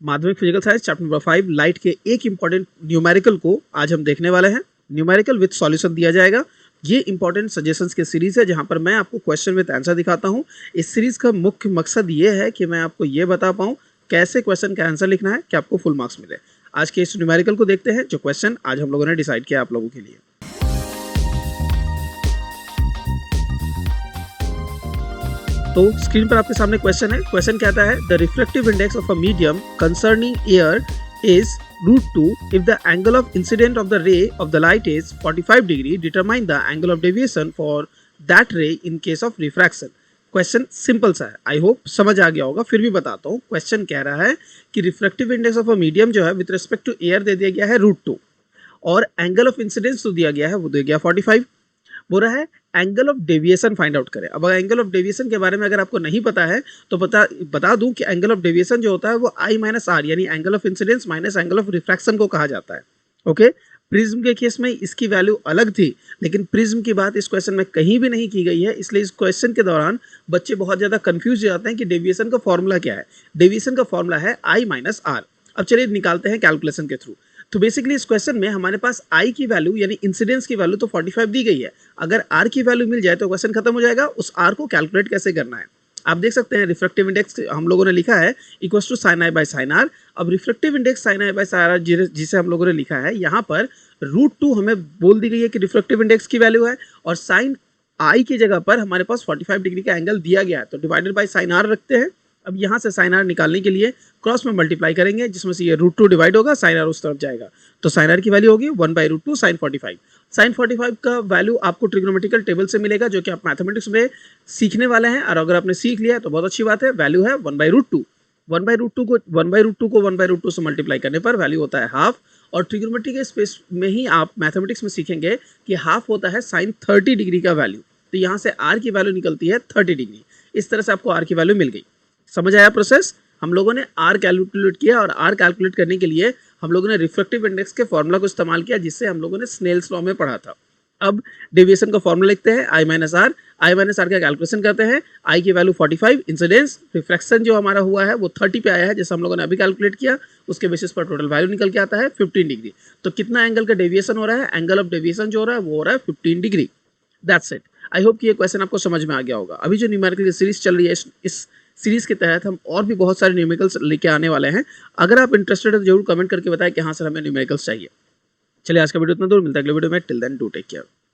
माध्यमिक physical science chapter number 5 light के एक इंपॉर्टेंट न्यूमेरिकल को आज हम देखने वाले हैं। न्यूमेरिकल विद सॉल्यूशन दिया जाएगा। ये इंपॉर्टेंट सजेशंस की सीरीज है जहां पर मैं आपको क्वेश्चन विद आंसर दिखाता हूं। इस सीरीज का मुख्य मकसद ये है कि मैं आपको ये बता पाऊं कैसे क्वेश्चन का आंसर लिखना है कि आपको फुल मार्क्स मिले। आज के इस न्यूमेरिकल को देखते हैं जो क्वेश्चन आज हम लोगों ने डिसाइड किया आप लोगों के लिए। तो स्क्रीन पर आपके सामने क्वेश्चन है। क्वेश्चन कहता है the reflective index of a medium concerning air is √2 if the angle of incident of the ray of the light is 45 degree, determine the angle of deviation for that ray in case of refraction। Question simple सा है, I hope समझ आ गया होगा, फिर भी बताता हूँ। Question कह रहा है कि reflective index of a medium जो है विद रिस्पेक्ट टू एयर दे दिया गया है √2 और एंगल ऑफ इंसिडेंस तो दिया गया है वो दिया गया 45। बोल रहा है angle of deviation find out करें। अब एंगल ऑफ डेविएशन के बारे में अगर आपको नहीं पता है तो बता दूं कि एंगल ऑफ डेविएशन जो होता है वो I-R यानी angle of incidence minus angle of refraction को कहा जाता है। ओके, प्रिज्म के केस में इसकी वैल्यू अलग थी, लेकिन प्रिज्म की बात इस क्वेश्चन में कहीं भी नहीं की गई है, इसलिए इस क्वेश्चन के दौरान बच्चे बहुत ज्यादा कंफ्यूज हो जाते हैं कि डेविएशन का फॉर्मूला क्या है। डेविएशन का फॉर्मूला है I-R। अब चलिए निकालते हैं कैलकुलेशन के थ्रू। तो बेसिकली इस क्वेश्चन में हमारे पास I की वैल्यू यानी इंसिडेंस की वैल्यू तो 45 दी गई है। अगर R की वैल्यू मिल जाए तो क्वेश्चन खत्म हो जाएगा। उस R को कैलकुलेट कैसे करना है आप देख सकते हैं। रिफ्रैक्टिव इंडेक्स हम लोगों ने लिखा है equals to sin I by sin R। अब refractive index sin I by sin R जिसे हम लोगों ने लिखा है यहाँ पर √2 हमें बोल दी गई है कि रिफ्रैक्टिव इंडेक्स की वैल्यू है और sin I की जगह पर हमारे पास 45 डिग्री का एंगल दिया गया है, तो डिवाइडेड बाय sin R रखते हैं। अब यहाँ से sin R निकालने के लिए क्रॉस में मल्टीप्लाई करेंगे जिसमें से ये √2 डिवाइड होगा, sin R उस तरफ जाएगा, तो sin R की वैल्यू होगी 1/√2 sin 45। sin 45 का वैल्यू आपको ट्रिग्नोमेट्रिकल टेबल से मिलेगा जो कि आप मैथमेटिक्स में सीखने वाले हैं, और अगर आपने सीख लिया तो बहुत अच्छी बात है। वैल्यू है 1/√2। 1/√2 से मल्टीप्लाई करने पर वैल्यू होता है हाफ, और ट्रिग्नोमेट्री के स्पेस में ही आप मैथमेटिक्स में सीखेंगे कि हाफ होता है sin 30 डिग्री का वैल्यू, तो यहाँ से R की वैल्यू निकलती है 30 डिग्री। इस तरह से आपको R की वैल्यू मिल गई। समझ आया प्रोसेस? हम लोगों ने R कैलकुलेट किया और R कैलकुलेट करने के लिए हम लोगों ने रिफ्रैक्टिव इंडेक्स के फॉर्मूला को इस्तेमाल किया जिससे हम लोगों ने स्नेल्स लॉ में पढ़ा था। अब डेविएशन का फॉर्मूला लिखते हैं I-R। I-R का कैलकुलेशन करते हैं। I की वैल्यू 45, इंसिडेंस रिफ्रैक्शन जो हमारा हुआ है वो 30 पे आया है जैसे हम लोगों ने अभी कैलकुलेट किया, उसके बेसिस पर टोटल वैल्यू निकल के आता है 15 डिग्री। तो कितना एंगल का डेविएशन हो रहा है? एंगल ऑफ डेविएशन जो हो रहा है वो हो रहा है 15 degree. That's it. I hope कि ये क्वेश्चन आपको समझ में आ गया होगा। अभी जो न्यूमेरिकल सीरीज चल रही है इस सीरीज के तहत हम और भी बहुत सारे न्यूमेरिकल्स लेके आने वाले हैं। अगर आप इंटरेस्टेड है तो जरूर कमेंट करके बताएं कि हाँ सर हमें न्यूमेरिकल्स चाहिए। चलिए आज का वीडियो इतना दूर, मिलता है अगले वीडियो में। Till then do take care.